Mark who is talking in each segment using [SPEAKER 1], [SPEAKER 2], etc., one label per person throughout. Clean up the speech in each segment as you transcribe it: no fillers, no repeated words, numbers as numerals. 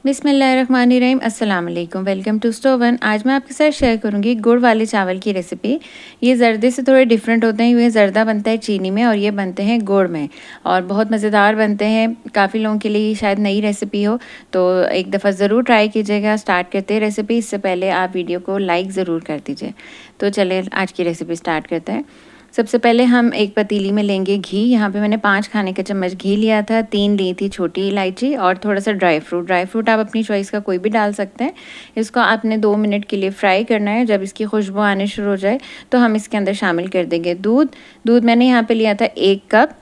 [SPEAKER 1] बिस्मिल्लाहिर्रहमानिर्रहीम, अस्सलाम वालेकुम। वेलकम टू स्टोवन। आज मैं आपके साथ शेयर करूंगी गुड़ वाले चावल की रेसिपी। ये जर्दे से थोड़े डिफरेंट होते हैं। ये जर्दा बनता है चीनी में और ये बनते हैं गुड़ में और बहुत मज़ेदार बनते हैं। काफ़ी लोगों के लिए शायद नई रेसिपी हो तो एक दफ़ा ज़रूर ट्राई कीजिएगा। स्टार्ट करते हैं रेसिपी। इससे पहले आप वीडियो को लाइक ज़रूर कर दीजिए। तो चलिए आज की रेसिपी स्टार्ट करते हैं। सबसे पहले हम एक पतीली में लेंगे घी। यहाँ पे मैंने 5 खाने के चम्मच घी लिया था। 3 ली थी छोटी इलायची और थोड़ा सा ड्राई फ्रूट आप अपनी चॉइस का कोई भी डाल सकते हैं। इसको आपने 2 मिनट के लिए फ्राई करना है। जब इसकी खुशबू आने शुरू हो जाए तो हम इसके अंदर शामिल कर देंगे दूध मैंने यहाँ पे लिया था 1 कप।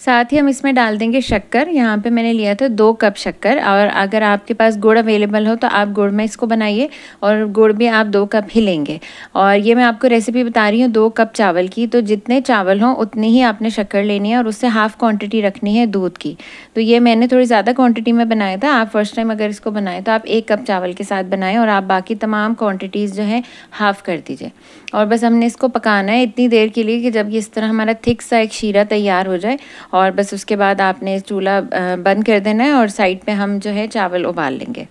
[SPEAKER 1] साथ ही हम इसमें डाल देंगे शक्कर। यहाँ पे मैंने लिया था 2 कप शक्कर। और अगर आपके पास गुड़ अवेलेबल हो तो आप गुड़ में इसको बनाइए और गुड़ भी आप 2 कप ही लेंगे। और ये मैं आपको रेसिपी बता रही हूँ 2 कप चावल की, तो जितने चावल हों उतनी ही आपने शक्कर लेनी है और उससे हाफ़ क्वांटिटी रखनी है दूध की। तो ये मैंने थोड़ी ज़्यादा क्वान्टिटी में बनाया था। आप फर्स्ट टाइम अगर इसको बनाएं तो आप 1 कप चावल के साथ बनाएं और आप बाकी तमाम क्वान्टिटीज़ जो है हाफ़ कर दीजिए। और बस हमने इसको पकाना है इतनी देर के लिए कि जब ये इस तरह हमारा थिक सा एक शीरा तैयार हो जाए और बस उसके बाद आपने चूल्हा बंद कर देना है और साइड पे हम जो है चावल उबाल लेंगे।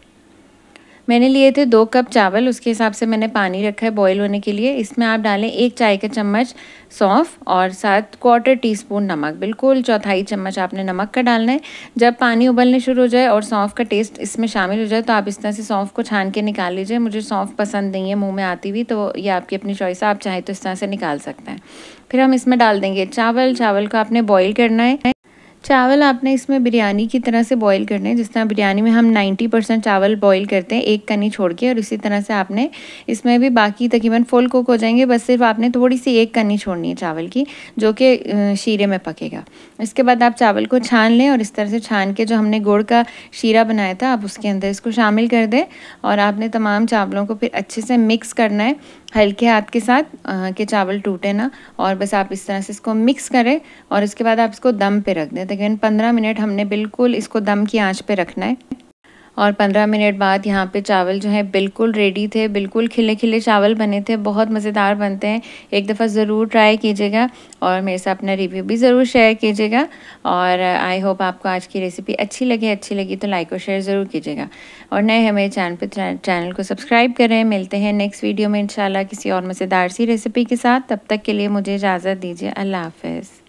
[SPEAKER 1] मैंने लिए थे 2 कप चावल, उसके हिसाब से मैंने पानी रखा है बॉईल होने के लिए। इसमें आप डालें 1 चाय का चम्मच सौंफ और साथ 1/4 टीस्पून नमक। बिल्कुल चौथाई चम्मच आपने नमक का डालना है। जब पानी उबलने शुरू हो जाए और सौंफ का टेस्ट इसमें शामिल हो जाए तो आप इस तरह से सौंफ को छान के निकाल लीजिए। मुझे सौंफ पसंद नहीं है मुँह में आती हुई, तो ये आपकी अपनी चॉइस है, आप चाहें तो इस तरह से निकाल सकते हैं। फिर हम इसमें डाल देंगे चावल को आपने बॉईल करना है। चावल आपने इसमें बिरयानी की तरह से बॉईल करने हैं, जिस तरह बिरयानी में हम 90% चावल बॉईल करते हैं एक कनी छोड़ के, और इसी तरह से आपने इसमें भी बाकी तकरीबन फुल कुक हो जाएंगे। बस सिर्फ आपने थोड़ी सी एक कनी छोड़नी है चावल की, जो कि शीरे में पकेगा। इसके बाद आप चावल को छान लें और इस तरह से छान के जो हमने गुड़ का शीरा बनाया था आप उसके अंदर इसको शामिल कर दें और आपने तमाम चावलों को फिर अच्छे से मिक्स करना है हल्के हाथ के साथ कि चावल टूटे ना। और बस आप इस तरह से इसको मिक्स करें और इसके बाद आप इसको दम पे रख दें। तकरीबन 15 मिनट हमने बिल्कुल इसको दम की आंच पे रखना है। और 15 मिनट बाद यहाँ पे चावल जो है बिल्कुल रेडी थे। बिल्कुल खिले खिले चावल बने थे, बहुत मज़ेदार बनते हैं। एक दफ़ा ज़रूर ट्राई कीजिएगा और मेरे साथ अपना रिव्यू भी ज़रूर शेयर कीजिएगा। और आई होप आपको आज की रेसिपी अच्छी लगी तो लाइक और शेयर ज़रूर कीजिएगा और नए हैं मेरे चैनल को सब्सक्राइब करें। मिलते हैं नेक्स्ट वीडियो में इंशाल्लाह किसी और मज़ेदार सी रेसिपी के साथ। तब तक के लिए मुझे इजाज़त दीजिए। अल्लाह हाफ़िज़।